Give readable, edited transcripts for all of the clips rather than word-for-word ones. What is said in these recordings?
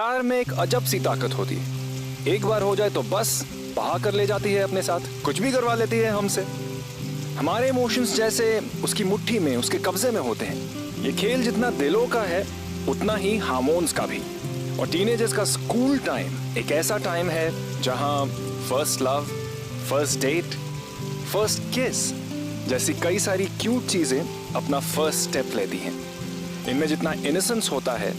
प्यार में एक अजब सी ताकत होती है, एक बार हो जाए तो बस बहा कर ले जाती है अपने साथ, कुछ भी करवा लेती है हमसे। हमारे इमोशंस जैसे उसकी मुट्ठी में, उसके कब्जे में होते हैं। ये खेल जितना दिलों का है उतना ही हार्मोन्स का भी। और टीनेजर्स का स्कूल टाइम एक ऐसा टाइम है जहां first love, first date, first kiss जैसी कई सारी क्यूट चीजें अपना फर्स्ट स्टेप लेती हैं। इनमें जितना इनोसेंस होता है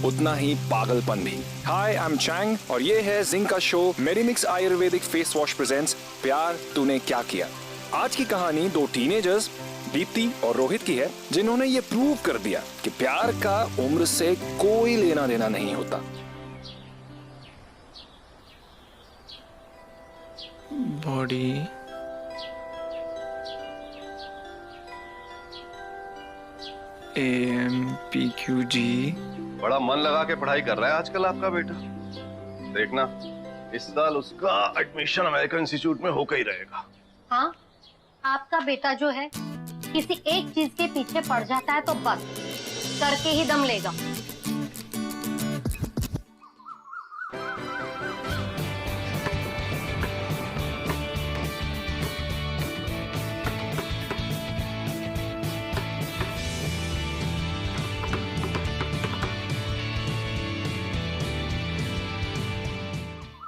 उतना ही पागलपन भी। हाय, आई एम चैंग और ये है जिंक का show Medimix Ayurvedic face wash presents प्यार तूने क्या किया। आज की कहानी दो टीनेजर्स दीप्ति और रोहित की है, जिन्होंने ये प्रूव कर दिया कि प्यार का उम्र से कोई लेना देना नहीं होता। Body AMPQG। बड़ा मन लगा के पढ़ाई कर रहा है आजकल आपका बेटा। देखना इस साल उसका एडमिशन अमेरिकन इंस्टीट्यूट में होकर ही रहेगा। हाँ, आपका बेटा जो है किसी एक चीज के पीछे पड़ जाता है तो बस करके ही दम लेगा।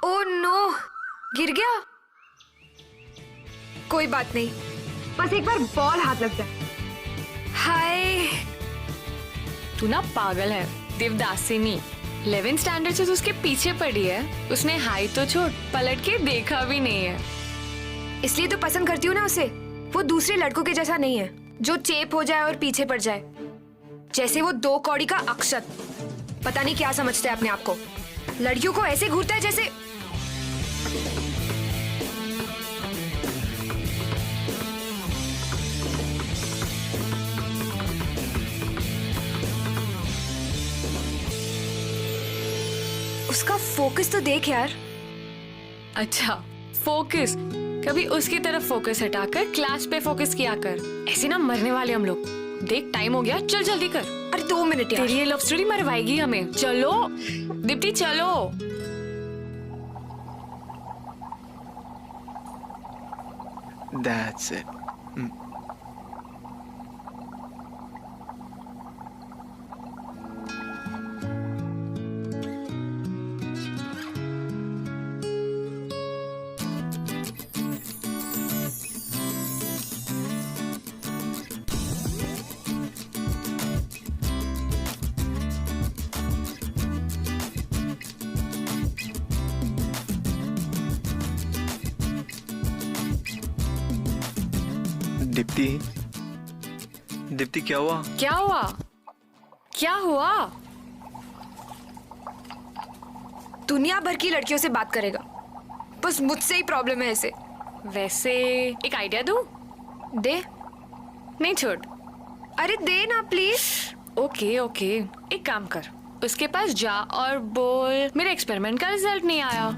ओह नो, गिर गया। कोई बात नहीं, बस एक बार बॉल हाथ लग जाए। हाय, तू ना पागल है देवदासिनी। 11th स्टैंडर्ड से तो उसके पीछे पड़ी है। उसने हाई तो छोड़, पलट के देखा भी नहीं है। इसलिए तो पसंद करती हूँ ना उसे। वो दूसरे लड़कों के जैसा नहीं है जो चेप हो जाए और पीछे पड़ जाए, जैसे वो 2 कौड़ी का अक्षत। पता नहीं क्या समझते हैं अपने आप को। लड़कियों को ऐसे घूरता है जैसे उसका फोकस तो देख यार। अच्छा फोकस, कभी उसकी तरफ फोकस हटाकर क्लास पे फोकस किया कर। ऐसे ना मरने वाले हम लोग। देख टाइम हो गया, चल जल्दी कर। अरे 2 मिनट यार। तेरी ये लव स्टोरी मरवाएगी हमें। चलो दीप्ति चलो। That's it. दीप्ति, दीप्ति क्या हुआ? क्या हुआ? क्या हुआ? दुनिया भर की लड़कियों से बात करेगा, बस मुझसे ही प्रॉब्लम है ऐसे। वैसे एक आइडिया दूं? दे। नहीं छोड़। अरे दे ना प्लीज। ओके ओके, एक काम कर, उसके पास जा और बोल मेरे एक्सपेरिमेंट का रिजल्ट नहीं आया,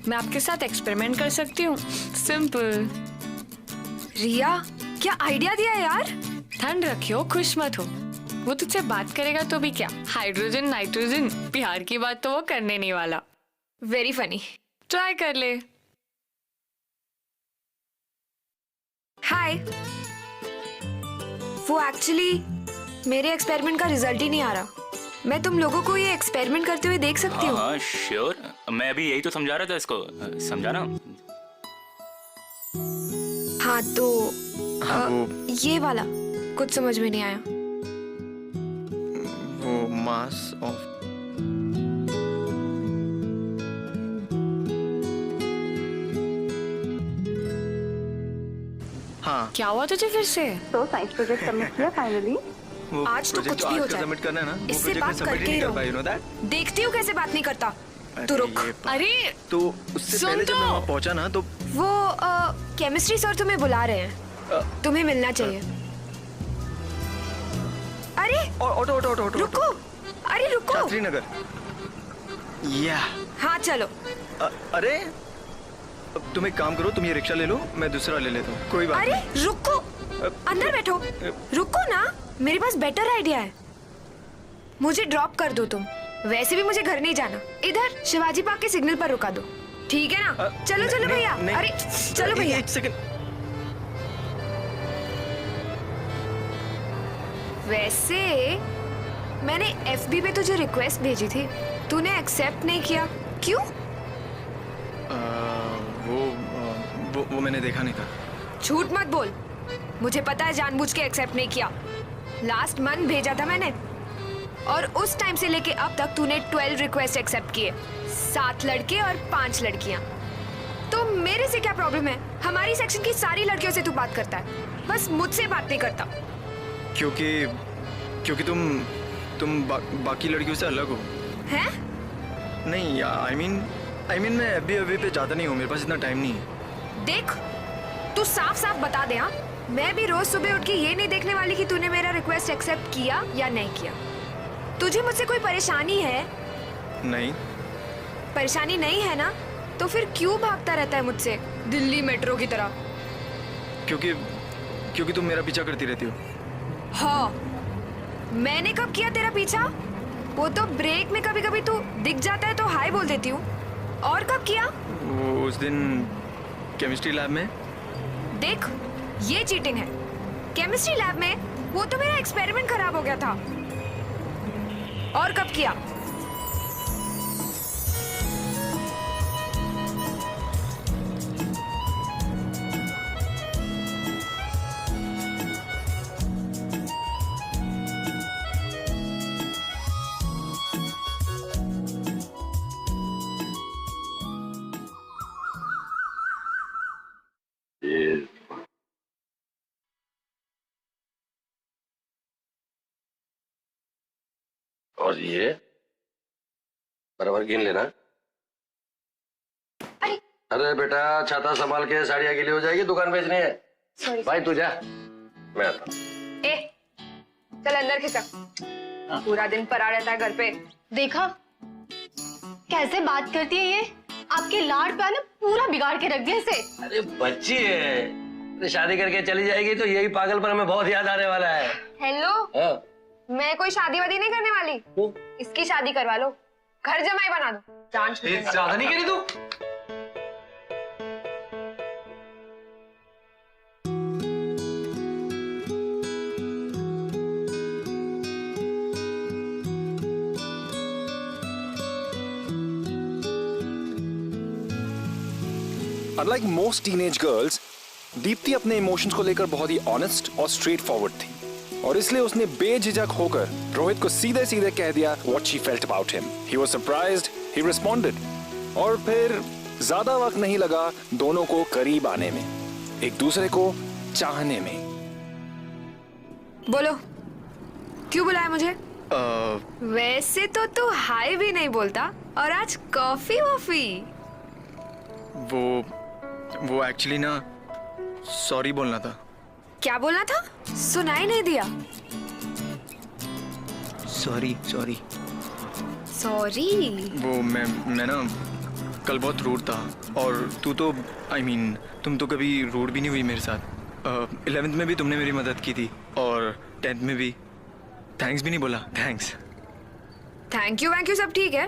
मैं आपके साथ एक्सपेरिमेंट कर सकती हूँ। सिंपल। रिया, क्या आइडिया दिया यार। ठंड रखियो, खुश मत हो। वो तुझसे बात करेगा तो भी क्या, हाइड्रोजन नाइट्रोजन, प्यार की बात तो वो करने नहीं वाला। Very funny. ट्राई कर ले। हाय, वो एक्चुअली मेरे एक्सपेरिमेंट का रिजल्ट ही नहीं आ रहा। मैं तुम लोगों को ये एक्सपेरिमेंट करते हुए देख सकती हूँ? हाँ श्योर, मैं भी यही तो समझा रहा था इसको। समझा ना? हाँ तो वो ये वाला कुछ समझ में नहीं आया। वो मास ऑफ हाँ। क्या हुआ तुझे फिर से? तो साइंस प्रोजेक्ट सबमिट किया फाइनली? वो आज तो कुछ भी हो जाए, सबमिट करना है ना, वो इससे project बात मैं submit करके ही नहीं कर रहो। पाई, you know that? देखती हूँ कैसे बात नहीं करता। तू रुक। अरे तो उससे सुन पहले जब तो। मैं वहाँ पहुंचा ना तो वो केमिस्ट्री सर तुम्हें बुला रहे हैं, तुम्हें मिलना चाहिए। अरे ऑटो ऑटो ऑटो ऑटो रुको, अरे रुको। शास्त्री नगर। या हाँ चलो। अरे अब तुम एक काम करो, तुम ये रिक्शा ले लो, मैं दूसरा ले लेता हूँ। कोई बात अरे नहीं। रुको, अंदर बैठो। रुको ना, मेरे पास बेटर आइडिया है। मुझे ड्रॉप कर दो तुम, वैसे भी मुझे घर नहीं जाना, इधर शिवाजी पार्क के सिग्नल पर रुका दो, ठीक है ना? चलो चलो भैया, अरे चलो भैया। एक सेकंड। वैसे मैंने FB पे तुझे रिक्वेस्ट भेजी थी, तूने एक्सेप्ट नहीं किया, क्यों? वो मैंने देखा नहीं था। झूठ मत बोल, मुझे पता है जानबूझ के एक्सेप्ट नहीं किया। लास्ट मंथ भेजा था मैंने, और उस टाइम से लेके अब तक तूने 12 रिक्वेस्ट एक्सेप्ट किए, 7 लड़के और 5 लड़कियां। तो मेरे से क्या प्रॉब्लम है? हमारी सेक्शन की सारी लड़कियों से तू बात करता है, बस मुझसे बात नहीं करता। क्योंकि तुम बाकी लड़कियों से अलग हो। हैं? नहीं, आई मीन मैं अभी पे जाता नहीं हूँ, मेरे पास इतना टाइम नहीं है। देख, तू साफ साफ बता दे। हाँ, मैं भी रोज सुबह उठ के ये नहीं देखने वाली कि तूने मेरा रिक्वेस्ट एक्सेप्ट किया या नहीं किया। तुझे मुझसे कोई परेशानी है? नहीं। परेशानी नहीं है ना, तो फिर क्यों भागता रहता है मुझसे दिल्ली मेट्रो की तरह? क्योंकि तुम मेरा पीछा करती रहती हो। हाँ, मैंने कब किया तेरा पीछा? वो तो ब्रेक में कभी कभी तू दिख जाता है तो हाय बोल देती हूँ। और कब किया? वो उस दिन केमिस्ट्री लैब में। देख, ये चीटिंग है। केमिस्ट्री लैब में वो तो मेरा एक्सपेरिमेंट खराब हो गया था। और कब किया? और ये बराबर गिन लेना। अरे बेटा, छाता संभाल के, साड़ियाँ गीली हो जाएगी, दुकान बेचनी है। सॉरी भाई तू जा, मैं आता हूँ। ए, चल अंदर खिसक। पूरा दिन पड़ा रहता है घर पे। देखा कैसे बात करती है ये? आपके लाड पे ना पूरा बिगाड़ के रख दिया इसे। अरे बच्ची है, तो शादी करके चली जाएगी तो यही पागलपन हमें बहुत याद आने वाला है। हेलो, हाँ। मैं कोई शादी वादी नहीं करने वाली। इसकी शादी करवा लो, घर जमाई बना दो। जान ज्यादा नहीं करी तू। Unlike most teenage girls, Deepti अपने इमोशंस को लेकर बहुत ही ऑनेस्ट और स्ट्रेट फॉरवर्ड थी, और इसलिए उसने बेझिझक होकर रोहित को सीधे सीधे कह दिया what she felt about him. He was surprised, he responded, और फिर ज्यादा वक्त नहीं लगा दोनों को करीब आने में, एक दूसरे को चाहने में। बोलो, क्यों बुलाया मुझे? वैसे तो तू हाय भी नहीं बोलता, और आज कॉफी वॉफी। वो एक्चुअली ना, सॉरी बोलना था। क्या बोलना था? सुनाई नहीं दिया। सॉरी। सॉरी? वो मैं ना कल बहुत रूड था, और तू तो तुम तो कभी रूड भी नहीं हुई मेरे साथ। 11th में भी तुमने मेरी मदद की थी, और 10th में भी। थैंक्स भी नहीं बोला। थैंक्स। थैंक यू सब ठीक है,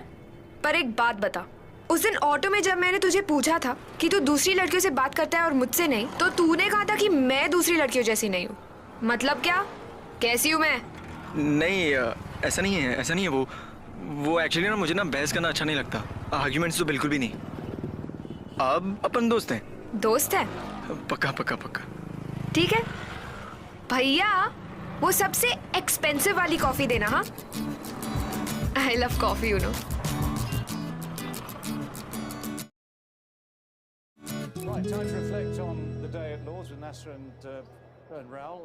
पर एक बात बता, उस दिन ऑटो में जब मैंने तुझे पूछा था कि तू दूसरी लड़कियों से बात करता है और मुझसे नहीं, तो तूने कहा था कि मैं दूसरी लड़कियों जैसी नहीं हूँ। मतलब क्या? कैसी हूँ मैं? नहीं, ऐसा नहीं है। वो एक्चुअली ना, मुझे ना बहस करना अच्छा नहीं लगता। आर्ग्यूमेंट्स तो बिल्कुल भी नहीं। अब अपन दोस्त हैं। दोस्त है? पक्का। ठीक है भैया, वो सबसे एक्सपेंसिव वाली कॉफी देना। हाँ, I love coffee, you know. Right, time to reflect on the day at Lords with Nasser and Raul.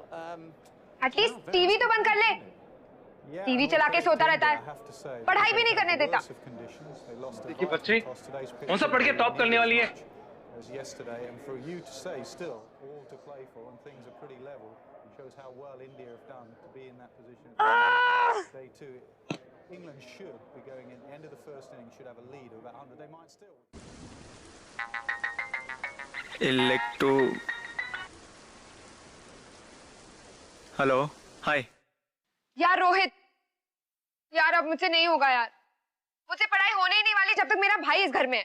At least TV तो बंद कर ले। टीवी चला के सोता रहता है, पढ़ाई भी नहीं करने देता। देखिए बच्चे, कौन सा पढ़ के टॉप करने वाली है? Yesterday, and for you to say still all to play for and things are pretty level, shows how well India have done to be in that position. Day two, England should be going in. The end of the first inning should have a lead of about 100. They might still. Electro. Hello, hi. यार रोहित, यार अब मुझसे नहीं होगा यार। मुझसे पढ़ाई होने ही नहीं वाली जब तक मेरा भाई इस घर में है।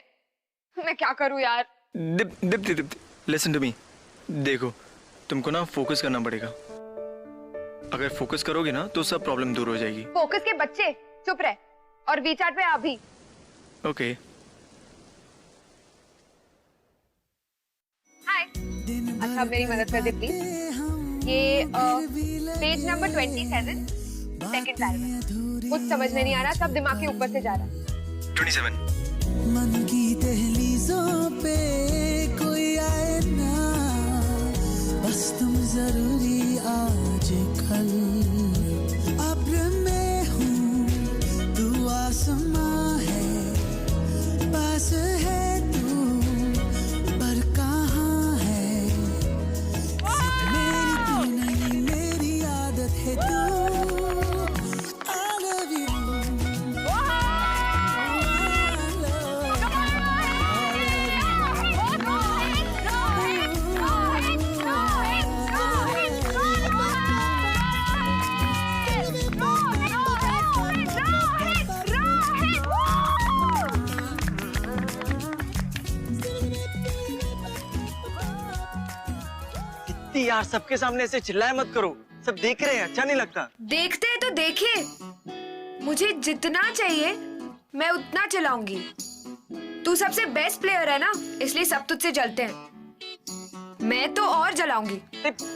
मैं क्या करूं यार? Dipti listen to me. देखो तुमको ना फोकस करना पड़ेगा। अगर फोकस करोगे ना तो सब प्रॉब्लम दूर हो जाएगी। फोकस के बच्चे चुप रहे और वीचैट पे अभी। ओके। हाय। अच्छा अब मेरी मदद कर दे प्लीज। ये पेज नंबर 27 सेकंड पैराग्राफ। कुछ समझ में नहीं आ रहा, सब दिमाग के ऊपर से जा रहा है। 27। मन की दहलीजों पे कोई आए ना, बस तुम जरूरी आज कल। अब्र में हूँ तू आसमां है, पास है तू पर कहाँ है। मेरी तू नहीं मेरी आदत है तू। I love you. यार सबके सामने ऐसे चिल्लाए मत करो, सब देख रहे हैं, अच्छा नहीं लगता। देखते हैं तो देखिए, मुझे जितना चाहिए मैं उतना चलाऊंगी। तू सबसे बेस्ट प्लेयर है ना, इसलिए सब तुझसे जलते हैं। मैं तो और जलाऊंगी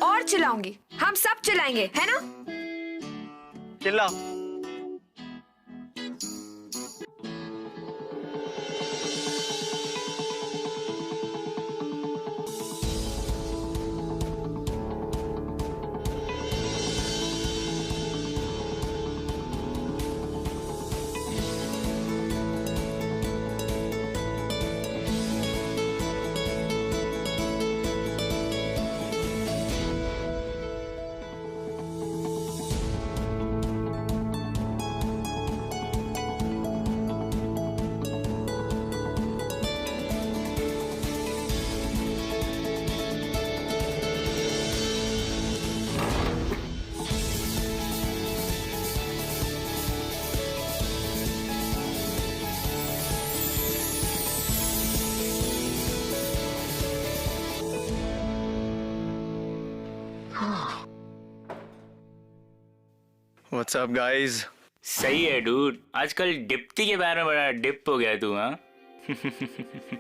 और चिल्लाऊंगी, हम सब चिल्लाएंगे, है ना? चिल्ला। What's up guys? सही है डूड, आजकल डिप्टी के बारे में बड़ा डिप हो गया तू। हाँ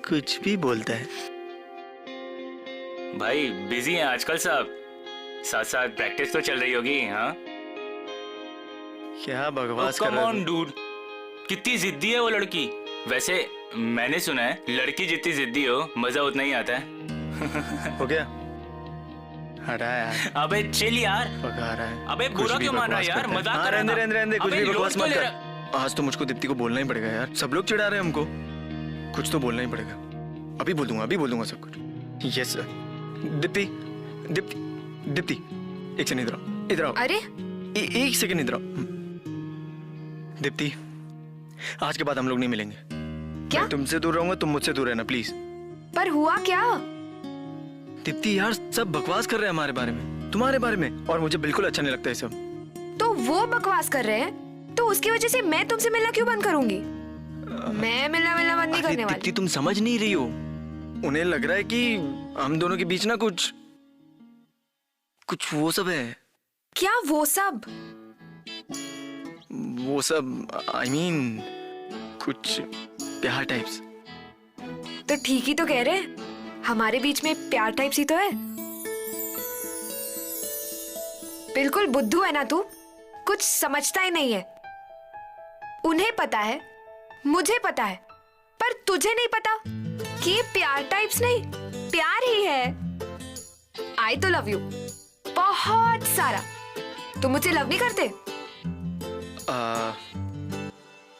कुछ भी बोलता है भाई, बिजी हैं आजकल सब, साथ साथ प्रैक्टिस तो चल रही होगी। हाँ क्या बकवास कर कम रहा ऑन है डूड, कितनी जिद्दी है वो लड़की। वैसे मैंने सुना है लड़की जितनी जिद्दी हो मजा उतना ही आता है। हो गया? हटा यार। अबे चिल यार। पका रहा है। अबे कुछ बुरा भी क्यों मान रहा है बकवास यार, करता है। मजाक हाँ, कर रहा था। रहने कुछ अबे भी बकवास लोग मत तो ले कर। आज तो मुझको दीप्ति को बोलना ही पड़ेगा यार, सब लोग चिढ़ा रहे हैं हमको, कुछ तो बोलना ही पड़ेगा। अभी बोल दूंगा सब कुछ। Yes sir. दीप्ति दीप्ति दीप्ति एक सेकंड इधर आओ। अरे एक सेकंड इधर आओ। दीप्ति आज के बाद हम लोग नहीं मिलेंगे। क्या? मैं तुमसे दूर रहूंगा, तुम मुझसे दूर रहना प्लीज। पर हुआ क्या? दीप्ति यार सब बकवास कर रहे हैं हमारे बारे में, तुम्हारे बारे में, और मुझे बिल्कुल अच्छा नहीं लगता ये सब। तो वो बकवास कर रहे हैं तो उसकी वजह से मैं तुमसे मिलना क्यों बंद करूंगी? मैं मिलना बंद नहीं करने वाली। दीप्ति तुम समझ नहीं रही हो, उन्हें लग रहा है कि हम दोनों के बीच ना कुछ वो सब है। क्या वो सब? वो सब आई मीन कुछ प्यार टाइप्स। तो ठीक ही तो कह रहे हैं, हमारे बीच में प्यार टाइप्स ही तो है। बिल्कुल बुद्धू है ना तू, कुछ समझता ही नहीं है। उन्हें पता है, मुझे पता है, पर तुझे नहीं पता कि ये प्यार टाइप्स नहीं, प्यार ही है। आई तो लव यू बहुत सारा। तुम मुझे लव नहीं करते?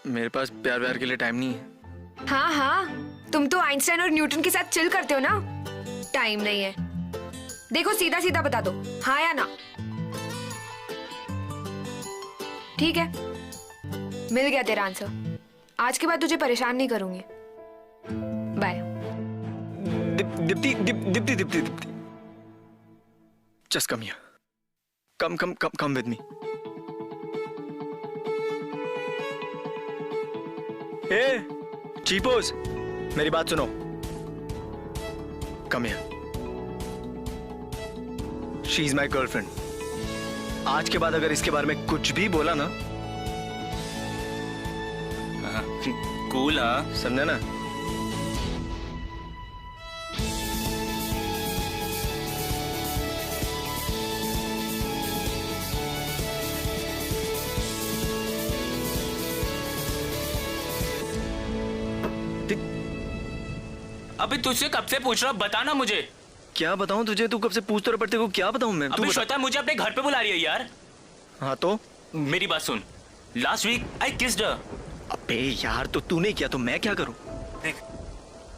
मेरे पास प्यार के लिए टाइम नहीं है। हाँ हाँ, तुम तो आइंस्टाइन और न्यूटन के साथ चिल करते हो ना। टाइम नहीं है। देखो सीधा सीधा बता दो, हाँ या ना। ठीक है, मिल गया तेरा आंसर। आज के बाद तुझे परेशान नहीं करूंगी। Bye. Deepti just come here, come with me. ए चीपोस, मेरी बात सुनो। Come here. She is my girlfriend. आज के बाद अगर इसके बारे में कुछ भी बोला ना, कूल हाँ, समझा ना? अभी तुझसे कब से पूछ रहा हूँ, बता ना मुझे। क्या बताऊं तुझे? तू कब से पूछते रहे, पड़ते को क्या बताऊं मैं? तू अभी बता। श्वेता मुझे अपने घर पे बुला रही है यार। हाँ तो मेरी बात सुन, last week I kissed her. अबे यार, तो तूने किया तो मैं क्या करूं? देख,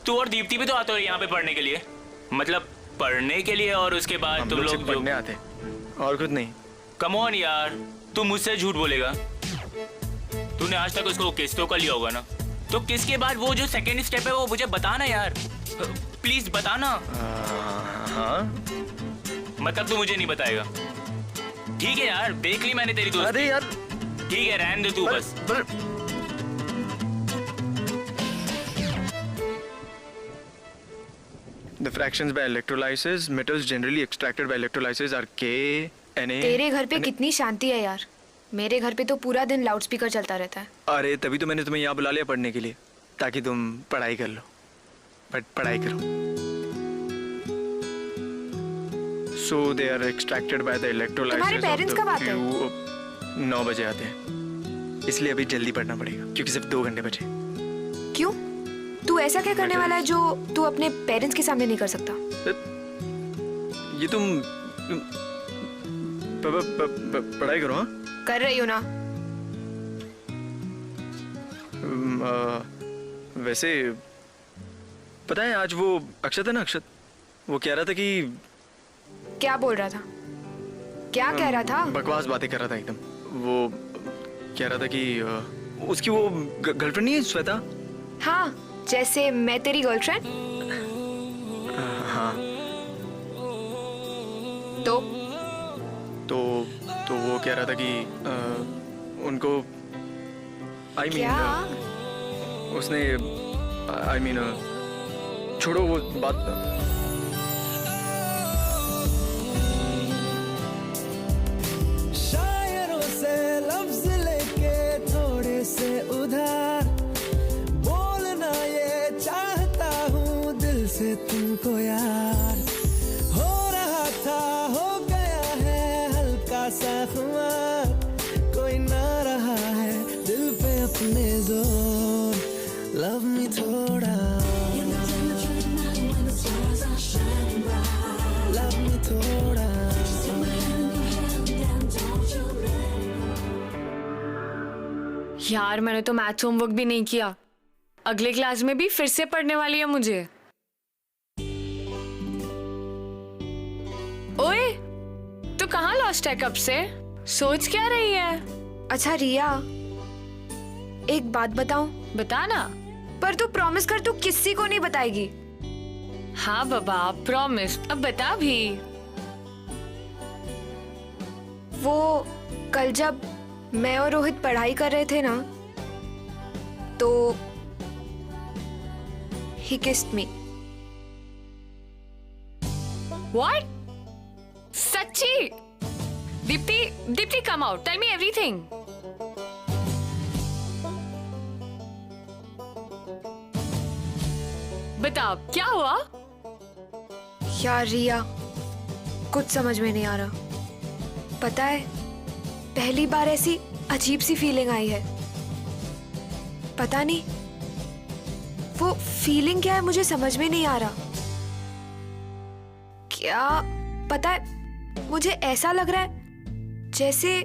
तू और दीप्ति भी तो आते हो यहाँ पे पढ़ने के लिए, मतलब पढ़ने के लिए, और उसके बाद तुम लोग पढ़ने आते और कुछ नहीं। कम ऑन यार, तू मुझसे झूठ बोलेगा? तूने आज तक उसको किस तो कर लिया होगा ना, तो किस के बाद वो जो सेकंड स्टेप है वो मुझे बताना यार, प्लीज बताना। हाँ मतलब तू मुझे नहीं बताएगा? ठीक है यार, देख ली मैंने तेरी दोस्ती। अरे यार ठीक है, रहने दे तू बस। The fractions by electrolysis, metals generally extracted by electrolysis are K, Na. तेरे घर पे कितनी शांति है यार, मेरे घर पे तो पूरा दिन लाउडस्पीकर चलता रहता है। अरे तभी तो मैंने तुम्हें यहाँ बुला लिया पढ़ने के लिए, ताकि तुम पढ़ाई कर लो। बट पढ़ाई करो। So they are extracted by the electrolysis. तुम्हारे पेरेंट्स कब आते हैं? 9 बजे आते हैं, इसलिए अभी जल्दी पढ़ना पड़ेगा क्योंकि सिर्फ 2 घंटे बचे। क्यों? तू ऐसा क्या करने वाला है जो तू अपने पेरेंट्स के सामने नहीं कर सकता? ये तुम पढ़ाई करो। हाँ कर रही हो ना? वैसे पता है, आज वो अक्षत है ना, अक्षत, वो कह रहा था कि क्या बोल रहा था? क्या कह रहा था? बकवास बातें कर रहा था एकदम। वो कह रहा था कि उसकी वो गर्लफ्रेंड नहीं है श्वेता? हाँ, जैसे मैं तेरी गर्लफ्रेंड। हाँ तो वो कह रहा था कि उनको क्या? उसने छोड़ो वो बात। शायरों से लफ्ज लेके थोड़े से उधार बोलना ये चाहता हूँ दिल से तुमको यार। हो रहा था, हो गया है हल्का सा खुमार, कोई ना रहा है दिल पे अपने जोर। लव मी थोड़ा, लव मी थोड़ा। यार मैंने तो मैथ्स होमवर्क भी नहीं किया, अगले क्लास में भी फिर से पढ़ने वाली है मुझे। ओए, तू कहाँ लॉस्ट है कब से? सोच क्या रही है? अच्छा रिया, एक बात बताऊं? बता ना। पर तू प्रॉमिस कर, तू किसी को नहीं बताएगी। हाँ बाबा, प्रॉमिस। अब बता भी। वो कल जब मैं और रोहित पढ़ाई कर रहे थे ना, तो he kissed me. What? सच्ची? Deepti come out, tell me everything. बता क्या हुआ? यार रिया, कुछ समझ में नहीं आ रहा। पता है, पहली बार ऐसी अजीब सी फीलिंग आई है। पता नहीं वो फीलिंग क्या है, मुझे समझ में नहीं आ रहा। क्या पता है, मुझे ऐसा लग रहा है जैसे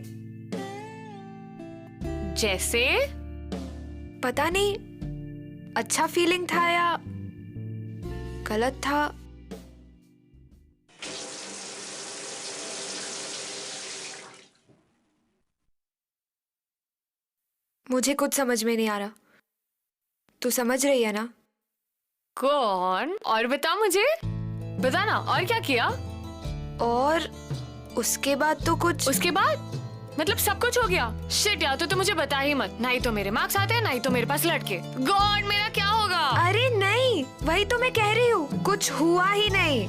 पता नहीं अच्छा फीलिंग था या गलत था। मुझे कुछ समझ में नहीं आ रहा। तू समझ रही है ना? कौन? और बता मुझे, बता ना, और क्या किया? और उसके बाद तो कुछ। उसके बाद मतलब सब कुछ हो गया? शिट यार, तो मुझे बता ही मत। नहीं तो मेरे मार्क्स आते हैं, नहीं तो मेरे पास लड़के। गॉड, मेरा क्या होगा? अरे नहीं, वही तो मैं कह रही हूँ, कुछ हुआ ही नहीं।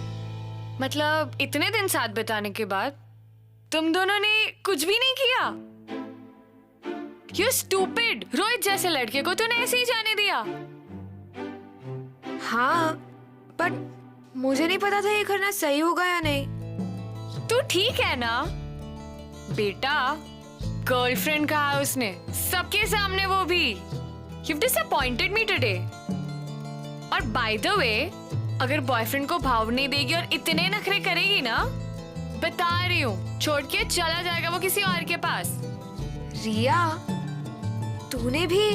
मतलब इतने दिन साथ बिताने के बाद तुम दोनों ने कुछ भी नहीं किया? You stupid. रोहित जैसे लड़के को तूने ऐसे ही जाने दिया। हाँ, बट मुझे नहीं पता था ये करना सही होगा या नहीं। तू ठीक है ना बेटा? गर्लफ्रेंड कहा उसने सबके सामने, वो भी। You've disappointed me today. और बाय द वे, अगर बॉयफ्रेंड को भाव नहीं देगी और इतने नखरे करेगी ना, बता रही हूँ, छोड़ के चला जाएगा वो किसी और के पास। रिया, तूने भी?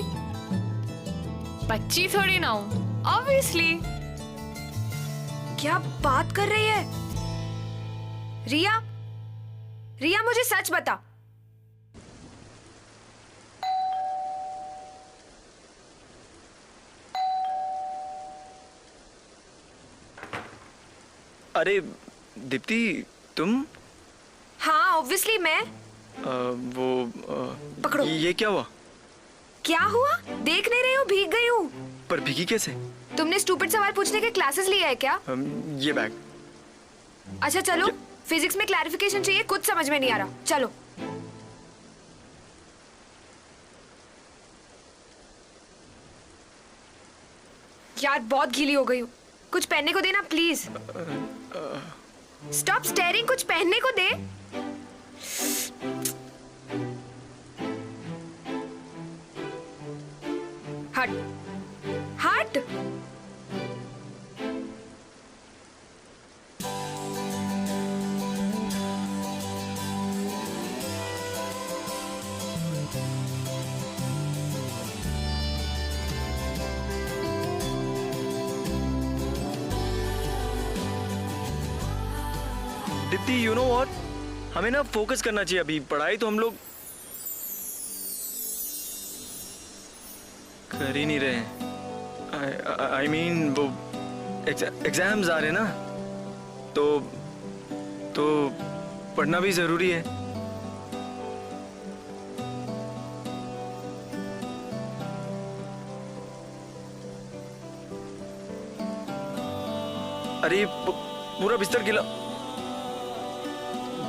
बच्ची थोड़ी ना हूँ, ऑब्वियसली। क्या बात कर रही है? रिया, रिया मुझे सच बता। अरे दीप्ति, तुम? हाँ, ऑब्वियसली मैं। पकड़ो। ये क्या हुआ? क्या हुआ? देख नहीं रही हो, भीग गई हूँ। पर भीगी कैसे? तुमने स्टूपिड सवाल पूछने के क्लासेस लिए है क्या? ये बैग। अच्छा चलो, फिजिक्स में क्लैरिफिकेशन चाहिए, कुछ समझ में नहीं आ रहा। चलो। यार बहुत गीली हो गई हूँ, कुछ पहनने को देना प्लीज। स्टॉप स्टेयरिंग, कुछ पहनने को दे। हट हट। दीप्ति, यू नो व्हाट, हमें ना फोकस करना चाहिए अभी। पढ़ाई तो हम लोग कर ही नहीं रहे हैं। आई मीन वो एग्जाम्स आ रहे हैं ना, तो पढ़ना भी जरूरी है। अरे पूरा बिस्तर गिला।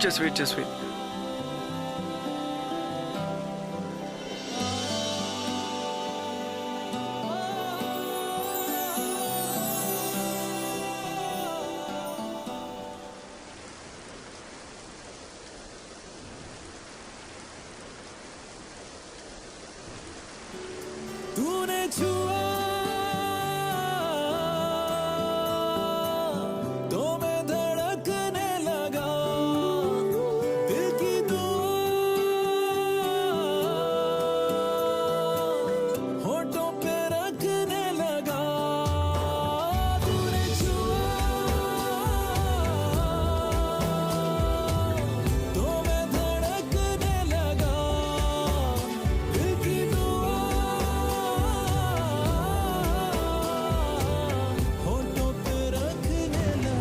Just wait, just wait. तूने छुआ तो मैं धड़कने लगा, दिल की दुआ होठों पे रखने लगा। तूने छुआ तो मैं धड़कने लगा, दिल की दुआ होठों पे रखने लगा।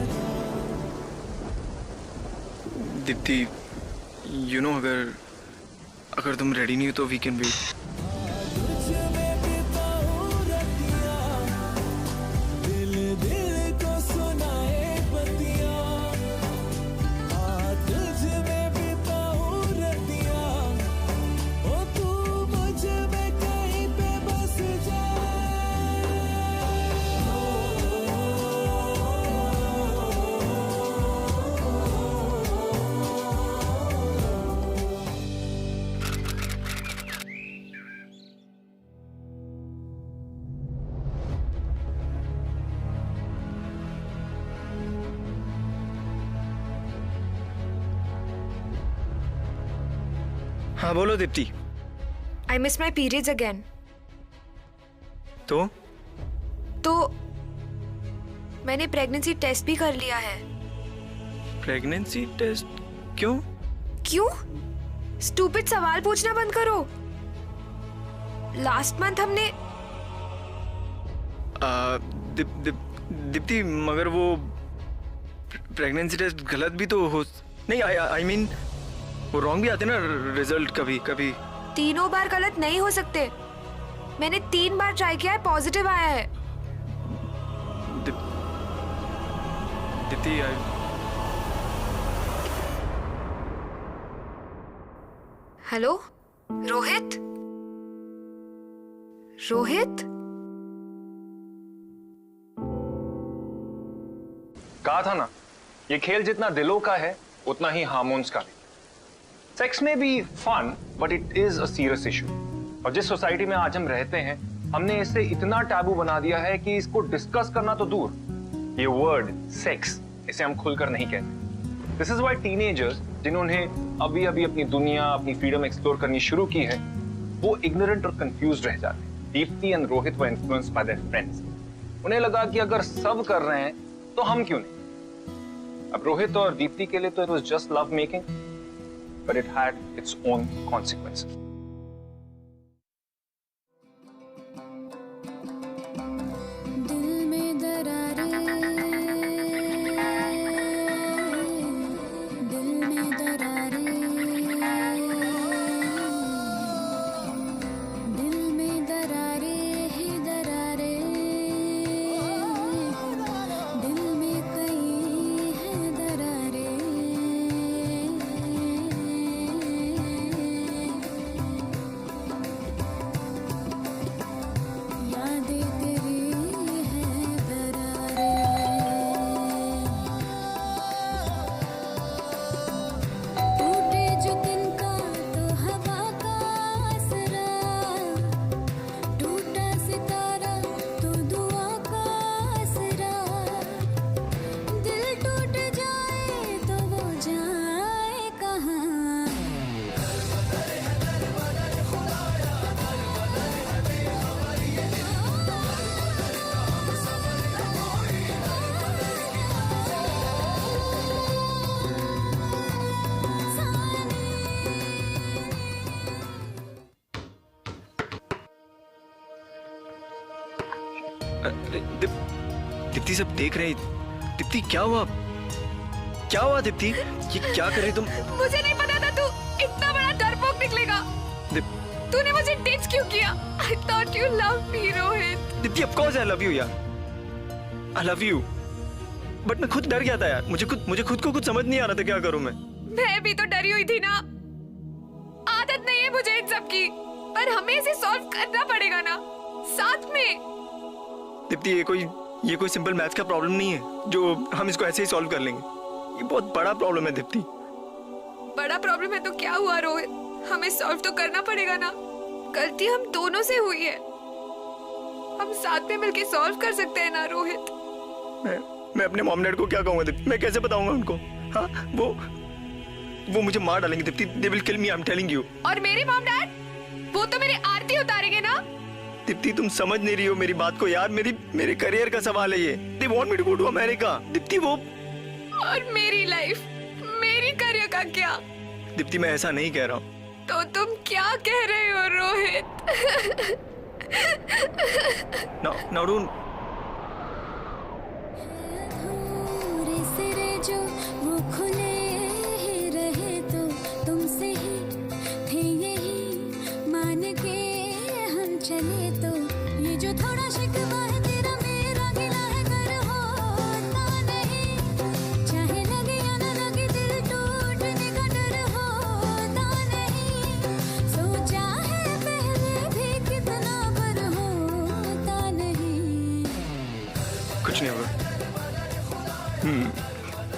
दीप्ति, यू नो, अगर तुम रेडी नहीं हो तो वी कैन वेट। तुझ में बिताऊं रतियां, दिल दिल को सुनाए बतियां। तुझ में बिताऊं रतियां, ओ तू मुझ में कहीं पे बस हाँ बोलो Dipti. I miss my periods again. तो मैंने प्रेगनेंसी टेस्ट भी कर लिया है। Pregnancy test? क्यों? क्यों? स्टूपिड सवाल पूछना बंद करो। लास्ट मंथ हमने दीप्ति, मगर वो प्रेगनेंसी टेस्ट गलत भी तो हो नहीं। आई मीन वो रॉन्ग भी आते ना रिजल्ट कभी कभी। तीनों बार गलत नहीं हो सकते। मैंने 3 बार ट्राई किया है, पॉजिटिव आया है। दीप्ति हेलो रोहित? रोहित? कहा था ना, ये खेल जितना दिलों का है उतना ही हार्मोन्स का भी। सेक्स में भी fun, but it is a serious issue. और जिस सोसाइटी में आज हम रहते हैं, हमने इसे इतना टैबू बना दिया है कि इसको डिस्कस करना तो दूर, ये वर्ड सेक्स, इसे हम खुलकर नहीं कहते। दिस इज व्हाई टीनेजर्स जिन्होंने अभी अभी अपनी दुनिया, अपनी फ्रीडम एक्सप्लोर करनी शुरू की है, वो इग्नोरेंट और कंफ्यूज रह जाते हैं। Deepti and Rohit were influenced by their friends. उन्हें लगा कि अगर सब कर रहे हैं तो हम क्यों नहीं। अब रोहित और दीप्ति के लिए तो it was just love making, but it had its own consequences. Deepti सब देख रहे हैं। दीप्ति क्या हुआ? क्या हुआ दीप्ति? ये क्या कर रही तुम? मुझे नहीं पता था तू इतना बड़ा डरपोक निकलेगा। तूने मुझे डिच क्यों किया? I thought you loved me, Rohit. Deepti of course I love you यार। I love you। बट मैं खुद डर गया था यार। मुझे खुद को कुछ समझ नहीं आ रहा था क्या करूं मैं। मैं भी तो डरी हुई थी ना। आदत नहीं है मुझे इन सब की, पर हमें इसे सॉल्व करना पड़ेगा ना, साथ में। दीप्ति ये कोई सिंपल मैथ्स का प्रॉब्लम नहीं है जो हम इसको ऐसे ही सॉल्व कर लेंगे। ये बहुत बड़ा प्रॉब्लम है दीप्ति। बड़ा प्रॉब्लम है तो क्या हुआ रोहित, हमें सॉल्व तो करना पड़ेगा ना। गलती हम दोनों से हुई है, हम साथ में मिलके सॉल्व कर सकते हैं ना रोहित। मैं अपने मॉम डैड को क्या कहूंगा दीप्ति? मैं कैसे बताऊंगा उनको? हाँ, वो मुझे मार डालेंगे Deepti. They will kill me, I am telling you. और मेरे मॉम डैड, वो तो मेरी आरती उतारेंगे ना। दीप्ति तुम समझ नहीं रही हो मेरी बात को यार। मेरे करियर का सवाल है ये। They want me to go to America। Deepti वो और मेरी लाइफ, मेरी करियर का क्या? दीप्ति मैं ऐसा नहीं कह रहा हूँ। तो तुम क्या कह रहे हो रोहित? Now don't। जो वो खुले ही रहे तो तुमसे ही थे यही मान के हम चले तो ये जो थोड़ा शिकवा है तेरा मेरा गिला है कर होता नहीं, चाहे लगे या ना लगे दिल टूटने का डर होता नहीं, सोचा है पहले भी कितना पर होता नहीं। कुछ नहीं होगा।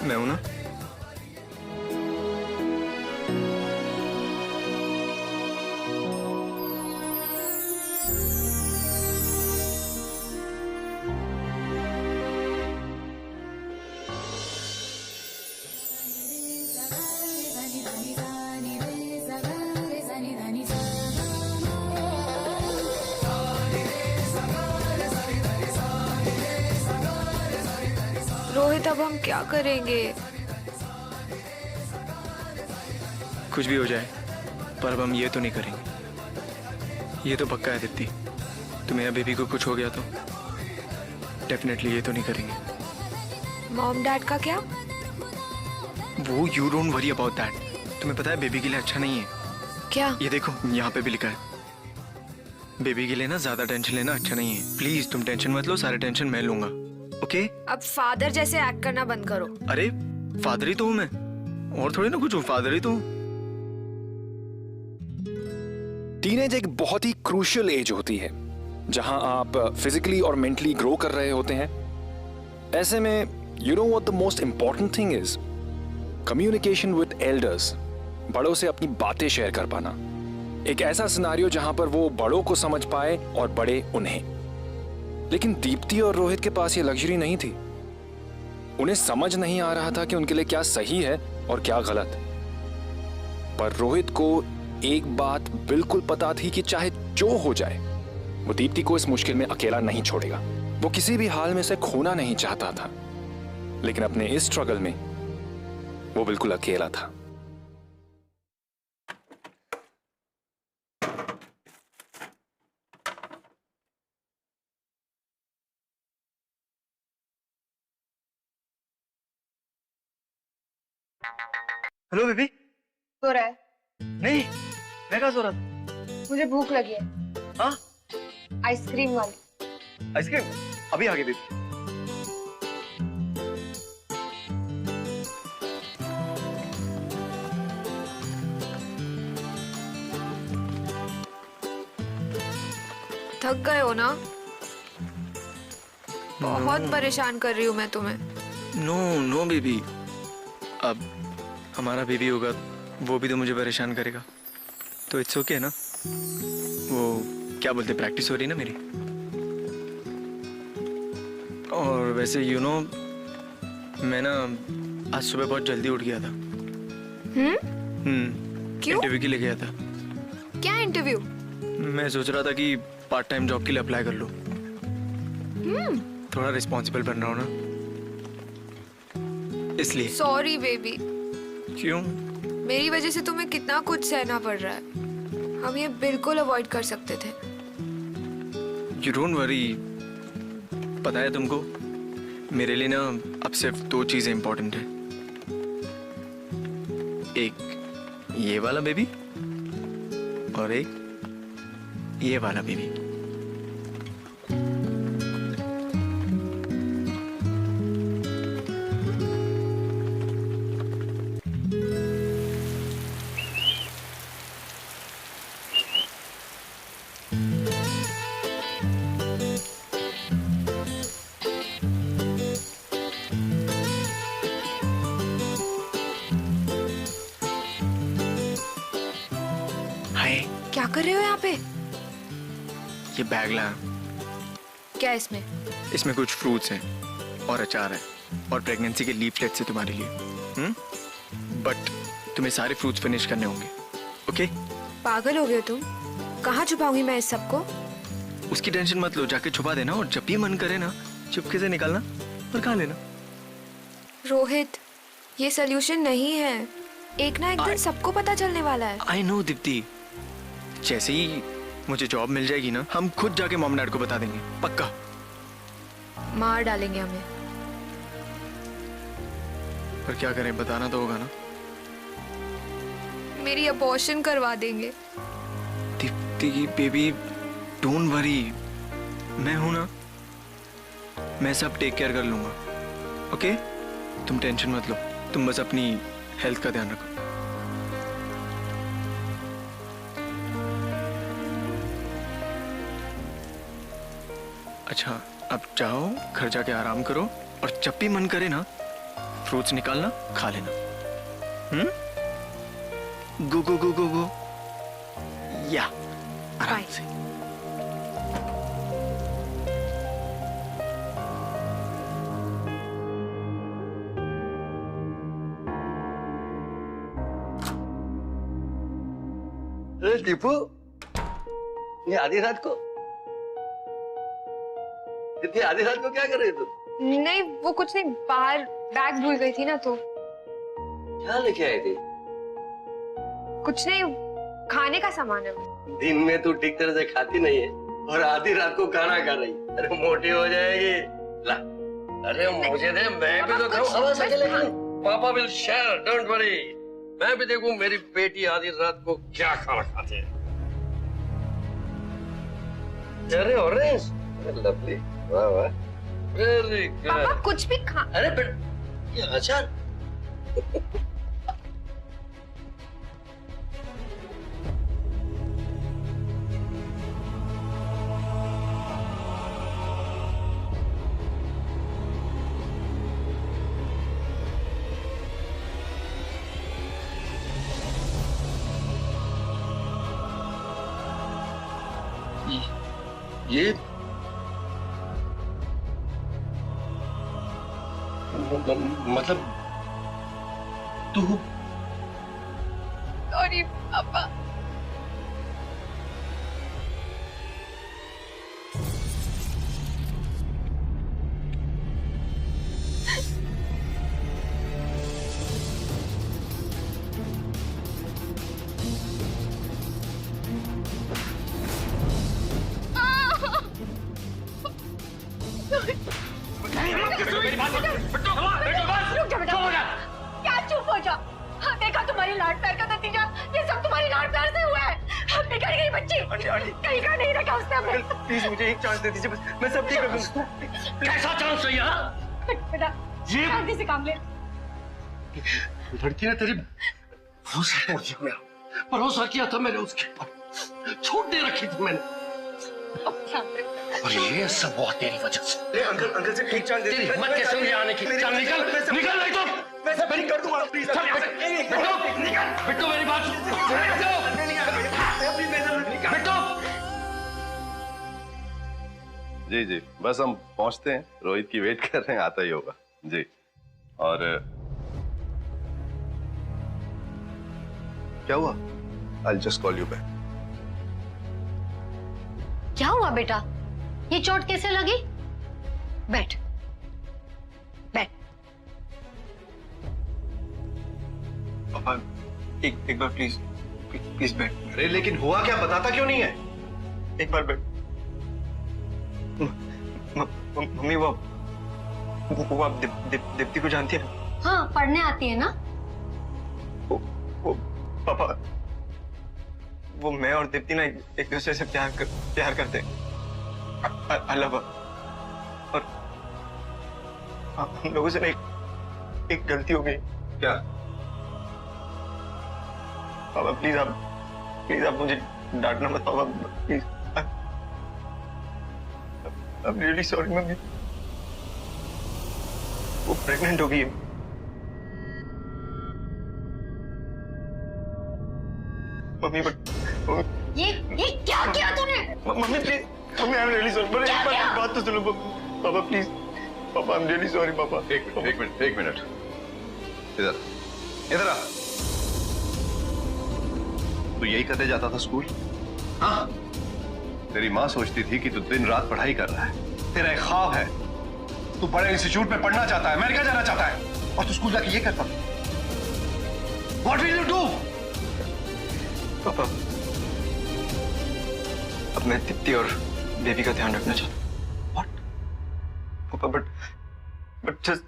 मैं हूं ना। रोहित अब हम क्या करेंगे? कुछ भी हो जाए पर अब हम ये तो नहीं करेंगे। ये तो पक्का है दीप्ति, तुम्हें बेबी को कुछ हो गया तो डेफिनेटली ये तो नहीं करेंगे। मॉम डैड का क्या? वो you don't worry about that. तुम्हें पता है बेबी के लिए अच्छा नहीं है। क्या? ये देखो यहाँ पे भी लिखा है, बेबी के लिए ना ज्यादा टेंशन लेना अच्छा नहीं है। प्लीज तुम टेंशन मत लो, सारे टेंशन मैं लूंगा। ओके? अब फादर जैसे एक्ट करना बंद करो। अरे फादर ही तो हूँ मैं, और थोड़ी ना कुछ हूँ, फादर ही तो हूँ। टीनेज एक बहुत ही क्रूशियल एज होती है जहां आप फिजिकली और मेंटली ग्रो कर रहे होते हैं। ऐसे में you know what the most important thing is communication with elders. बड़ों से अपनी बातें शेयर कर पाना, एक ऐसा सिनारियो जहां पर वो बड़ों को समझ पाए और बड़े उन्हें। लेकिन दीप्ति और रोहित के पास ये लग्जरी नहीं थी। उन्हें समझ नहीं आ रहा था कि उनके लिए क्या सही है और क्या गलत। पर रोहित को एक बात बिल्कुल पता थी कि चाहे जो हो जाए वो दीप्ति को इस मुश्किल में अकेला नहीं छोड़ेगा। वो किसी भी हाल में से खोना नहीं चाहता था, लेकिन अपने इस स्ट्रगल में वो बिल्कुल अकेला था। Hello baby. सो रहा है? नहीं, मैं कहाँ सो रहा था? मुझे भूख लगी है। हाँ? आइसक्रीम वाली। आइसक्रीम? अभी आ गई बेबी। थक गए हो ना? बहुत परेशान कर रही हूँ मैं तुम्हें। नो नो बेबी, अब हमारा बेबी होगा वो भी तो मुझे परेशान करेगा, तो इट्स ओके ना। वो क्या बोलते, प्रैक्टिस हो रही है ना मेरी। और वैसे यू नो मैं ना आज सुबह बहुत जल्दी उठ गया था। क्यों? इंटरव्यू के लिए गया था। क्या इंटरव्यू? मैं सोच रहा था कि पार्ट टाइम जॉब के लिए अप्लाई कर लूं। थोड़ा रिस्पॉन्सिबल बन रहा हूं ना, इसलिए। Sorry baby. क्यों? मेरी वजह से तुम्हें कितना कुछ सहना पड़ रहा है। हम ये बिल्कुल अवॉइड कर सकते थे। You don't worry. पता है तुमको, मेरे लिए ना अब सिर्फ 2 चीजें इंपॉर्टेंट है। एक ये वाला बेबी और एक ये वाला बेबी। क्या कर रहे हो यहाँ पे? ये बैग लाया। क्या है इसमें? इसमें कुछ फ्रूट्स हैं और अचार है और प्रेगनेंसी के लीफलेट्स है तुम्हारे लिए। बट तुम्हें सारे फ्रूट्स फिनिश करने होंगे। ओके? पागल हो गए तुम? कहाँ छुपाऊंगी मैं इस सबको? उसकी टेंशन मत लो, जाके छुपा देना और जब भी मन करे ना चुपके से निकालना और खा लेना। रोहित, ये सोल्यूशन नहीं है। एक ना एक दिन सबको पता चलने वाला है। आई नो दीप्ति, जैसे ही मुझे जॉब मिल जाएगी ना, हम खुद जाके मॉम डैड को बता देंगे, पक्का। मार डालेंगे हमें। पर क्या करें, बताना तो होगा ना। मेरी अबॉर्शन करवा देंगे। दीप्ति बेबी, डोंट वरी, मैं हूं ना, मैं सब टेक केयर कर लूंगा। ओके? तुम टेंशन मत लो, तुम बस अपनी हेल्थ का ध्यान रखो। अच्छा, अब जाओ घर जाके आराम करो और जब भी मन करे ना फ्रूट्स निकालना, खा लेना। गो गो गो गो गो। या आराम से। दीपू, ये आधी रात को इतनी आधी रात को क्या कर रही तुम? नहीं, वो कुछ नहीं, बाहर बैग भूल गई थी ना, तो क्या लेके आई थी? कुछ नहीं, खाने का सामान है। दिन में तू ठीक तरह से खाती नहीं है और आधी रात को खाना खा रही। अरे मोटी हो जाएगी। ला, अरे मुझे दे, मैं भी तो खाऊं। आवाज अकेले खाऊं। पापा विल शेयर, डोंट वरी। मैं भी देखूं मेरी बेटी आधी रात को क्या खाना खाती है। अरे ऑरेंज, लवली, वाह वाह, वेरी गुड। पापा कुछ भी खा। अरे बेटा, ये अचार। ये मतलब तू सॉरी पापा। क्या चुप हो जा। हाँ, देखा तुम्हारी लाड प्यार का नतीजा, ये सब तुम्हारी लाड प्यार से हुआ है। बिगड़ गई बच्ची, कहीं का नहीं रखा उसने हमें। प्लीज मुझे एक चांस दे दीजिए, बस मैं सब ठीक कर दूंगा। कैसा चांस चाहिए? बेटा शांति से काम ले। लड़की ने तेरी भरोसा किया था मैंने उसके ऊपर, छूट दे रखी थी मैंने, और ये सब हुआ तेरी वजह से। अंकल से एक चांस दे तेरी हिम्मत कैसे हुई आने की? चल निकल निकल, नहीं तो मैं सब कर दूंगा। प्लीज बिट्टू मेरी बात बिट्टू। जी जी, बस हम पहुंचते हैं, रोहित की वेट कर रहे हैं, आता ही होगा जी। और क्या हुआ? I'll just call you back. क्या हुआ बेटा? ये चोट कैसे लगी? बैठ बैठ। पापा एक बार प्लीज प्लीज बैठ। अरे लेकिन हुआ क्या, बताता क्यों नहीं है? एक बार बैठ। मम्मी वो आप दीप्ति को जानती है? हाँ, पढ़ने आती है ना? वो पापा, वो मैं और दीप्ति ना एक दूसरे से प्यार करते हैं। I love her। और हम लोगों से ना एक गलती हो गई। क्या? पापा प्लीज आप मुझे डांटना मत पापा, please. I'm really sorry mummy. वो प्रेग्नेंट हो गई है। मम्मी ये क्या किया तूने? Mummy please, mummy I am really sorry. पर एक बात तो सुनो पापा प्लीज। पापा आई एम रियली सॉरी पापा। एक मिनट इधर आ। तू यही करने जाता था स्कूल? हाँ, तेरी माँ सोचती थी कि तू दिन रात पढ़ाई कर रहा है, तेरा एक ख्वाब है, तू बड़े इंस्टीट्यूट में पढ़ना चाहता है, अमेरिका जाना चाहता है, और तू स्कूल जाके ये करता। What will you do? पापा अब मैं दीप्ति और बेबी का ध्यान रखना चाहता हूँ। What? पापा बट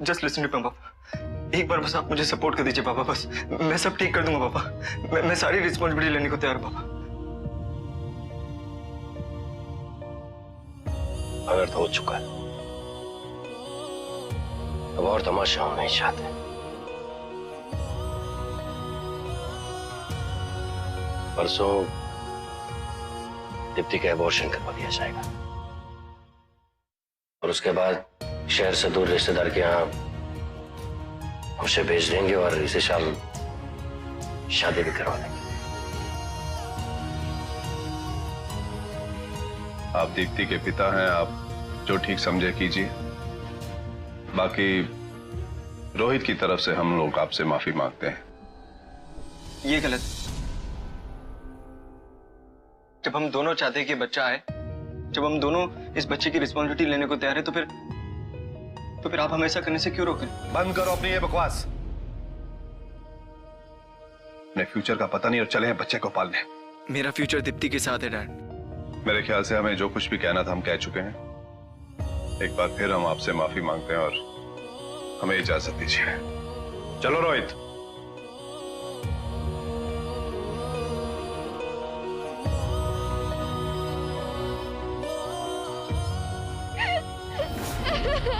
जस्ट लिसन टू पापा। एक बार बस आप मुझे सपोर्ट कर दीजिए पापा, बस मैं सब ठीक कर दूंगा पापा। मैं सारी रिस्पॉन्सिबिलिटी लेने को तैयार पापा। अनर्थ हो चुका है, अब और तमाशा हम नहीं चाहते। परसों दीप्ति का एबॉर्शन करवा दिया जाएगा और उसके बाद शहर से दूर रिश्तेदार के यहाँ उसे भेज देंगे और इसी साल शादी भी करवा देंगे। आप दीप्ति के पिता हैं, आप जो ठीक समझे कीजिए। बाकी रोहित की तरफ से हम लोग आपसे माफी मांगते हैं। ये गलत। जब हम दोनों चाहते हैं कि बच्चा आए, जब हम दोनों इस बच्चे की रिस्पॉन्सिबिलिटी लेने को तैयार है, तो फिर आप हमें ऐसा करने से क्यों रोकें? बंद करो अपनी ये बकवास। अपने फ्यूचर का पता नहीं और चले हैं बच्चे को पालने। मेरा फ्यूचर दीप्ति के साथ है डैड। मेरे ख्याल से हमें जो कुछ भी कहना था हम कह चुके हैं। एक बार फिर हम आपसे माफी मांगते हैं और हमें इजाजत दीजिए। चलो रोहित। माँ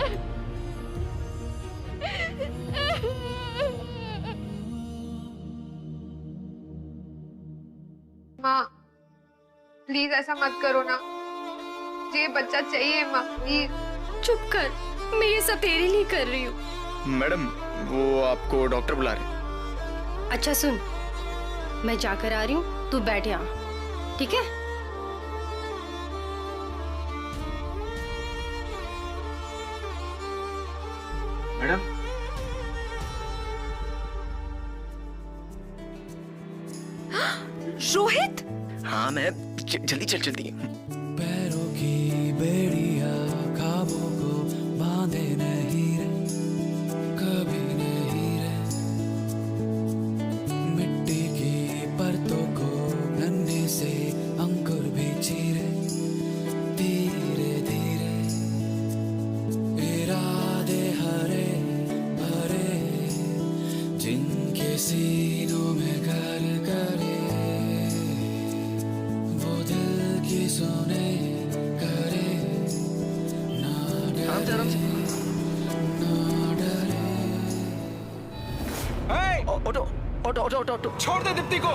प्लीज ऐसा मत करो ना, मुझे बच्चा चाहिए माँ प्लीज। चुप कर, मैं ये सब तेरे लिए कर रही हूँ। मैडम वो आपको डॉक्टर बुला रहे। अच्छा सुन, मैं जाकर आ रही हूँ, तू बैठ यहाँ, ठीक है? मैडम रोहित, हाँ मैं जल्दी चल जल्दी। पैरों की बेड़िया ख्वाबों को बांधे नहीं रे, कभी नहीं रे। मिट्टी की परतों को नन्हे से अंकुर भी चीरे, धीरे धीरे। इरादे हरे भरे जिनके सीनों में घर करे, वो दिल की सुने करे, ना डरे ना डरे। Auto auto auto auto auto छोड़ दे दीप्ति को।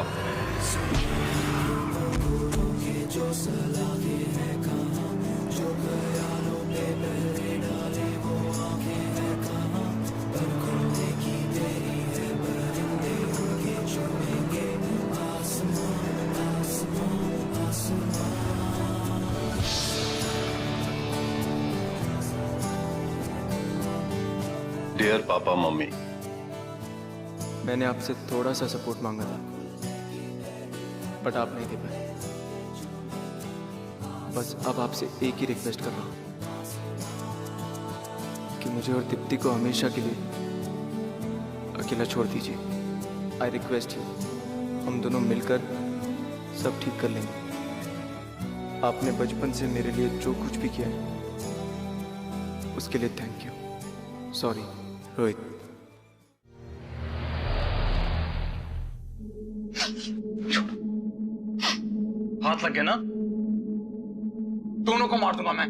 जो सलाखे हैं कहाँ, जो ख्यालों पे पहरे डाले वो आंखें हैं कहाँ, पर खोने की तेरी है परिंदे उनके छुएंगे आसमां आसमां आसमां। डियर पापा मम्मी, मैंने आपसे थोड़ा सा सपोर्ट मांगा था, बट आप नहीं दे पाए। बस अब आपसे एक ही रिक्वेस्ट कर रहा हूँ कि मुझे और दीप्ति को हमेशा के लिए अकेला छोड़ दीजिए। आई रिक्वेस्ट यू, हम दोनों मिलकर सब ठीक कर लेंगे। आपने बचपन से मेरे लिए जो कुछ भी किया है उसके लिए थैंक यू। सॉरी रोहित। हाथ लग गया ना, दोनों को मार दूंगा मैं।